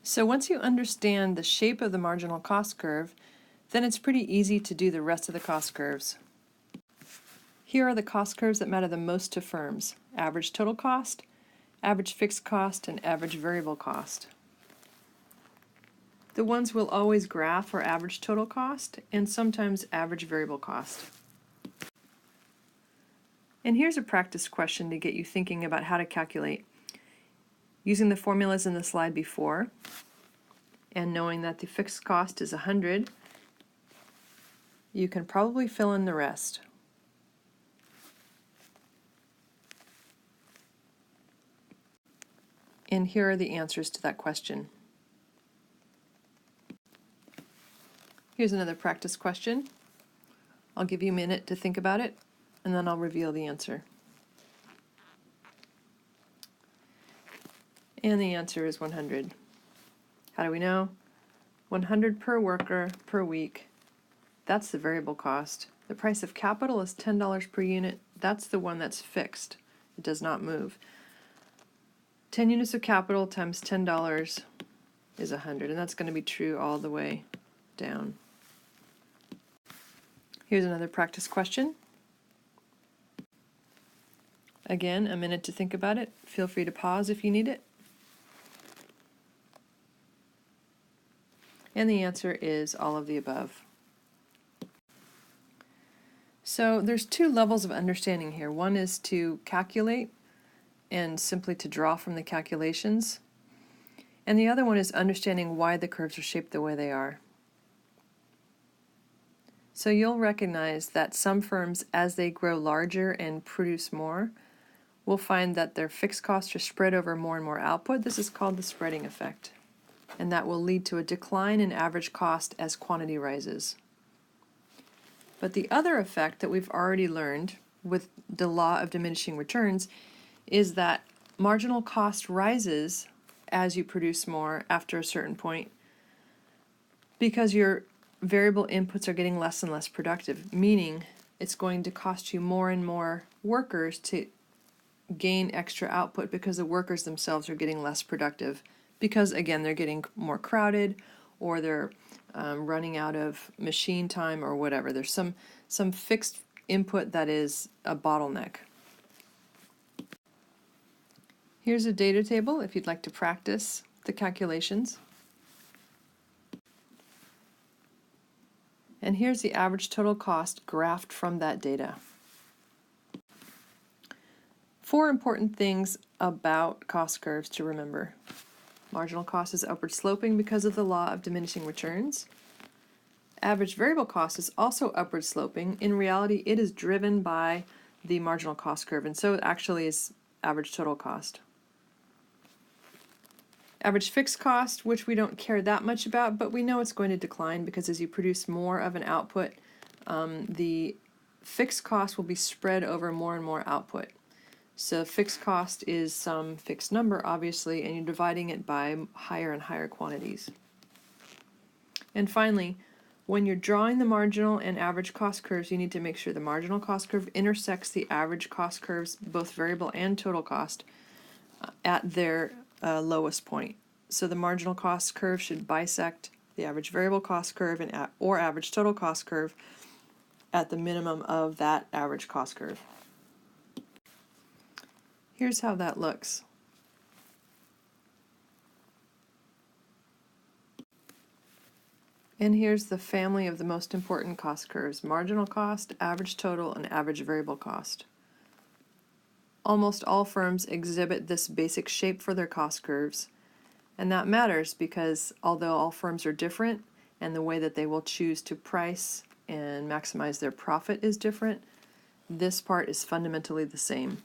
So once you understand the shape of the marginal cost curve, then it's pretty easy to do the rest of the cost curves. Here are the cost curves that matter the most to firms: average total cost, average fixed cost, and average variable cost. The ones we'll always graph are average total cost and sometimes average variable cost. And here's a practice question to get you thinking about how to calculate. Using the formulas in the slide before, and knowing that the fixed cost is 100, you can probably fill in the rest. And here are the answers to that question. Here's another practice question. I'll give you a minute to think about it, and then I'll reveal the answer. And the answer is 100. How do we know? 100 per worker per week. That's the variable cost. The price of capital is $10 per unit. That's the one that's fixed. It does not move. 10 units of capital times $10 is 100, and that's going to be true all the way down. Here's another practice question. Again, a minute to think about it. Feel free to pause if you need it. And the answer is all of the above. So there's two levels of understanding here. One is to calculate and simply to draw from the calculations. And the other one is understanding why the curves are shaped the way they are. So you'll recognize that some firms, as they grow larger and produce more, will find that their fixed costs are spread over more and more output. This is called the spreading effect. And that will lead to a decline in average cost as quantity rises. But the other effect that we've already learned with the law of diminishing returns is that marginal cost rises as you produce more after a certain point because your variable inputs are getting less and less productive, meaning it's going to cost you more and more workers to gain extra output because the workers themselves are getting less productive because, again, they're getting more crowded or they're running out of machine time or whatever. There's some fixed input that is a bottleneck. Here's a data table if you'd like to practice the calculations. And here's the average total cost graphed from that data. 4 important things about cost curves to remember. Marginal cost is upward sloping because of the law of diminishing returns. Average variable cost is also upward sloping. In reality, it is driven by the marginal cost curve, and so it actually is average total cost. Average fixed cost, which we don't care that much about, but we know it's going to decline because as you produce more of an output, the fixed cost will be spread over more and more output. So fixed cost is some fixed number, obviously, and you're dividing it by higher and higher quantities. And finally, when you're drawing the marginal and average cost curves, you need to make sure the marginal cost curve intersects the average cost curves, both variable and total cost, at their lowest point. So the marginal cost curve should bisect the average variable cost curve or average total cost curve at the minimum of that average cost curve. Here's how that looks. And here's the family of the most important cost curves: marginal cost, average total, and average variable cost. Almost all firms exhibit this basic shape for their cost curves, and that matters because although all firms are different and the way that they will choose to price and maximize their profit is different, this part is fundamentally the same.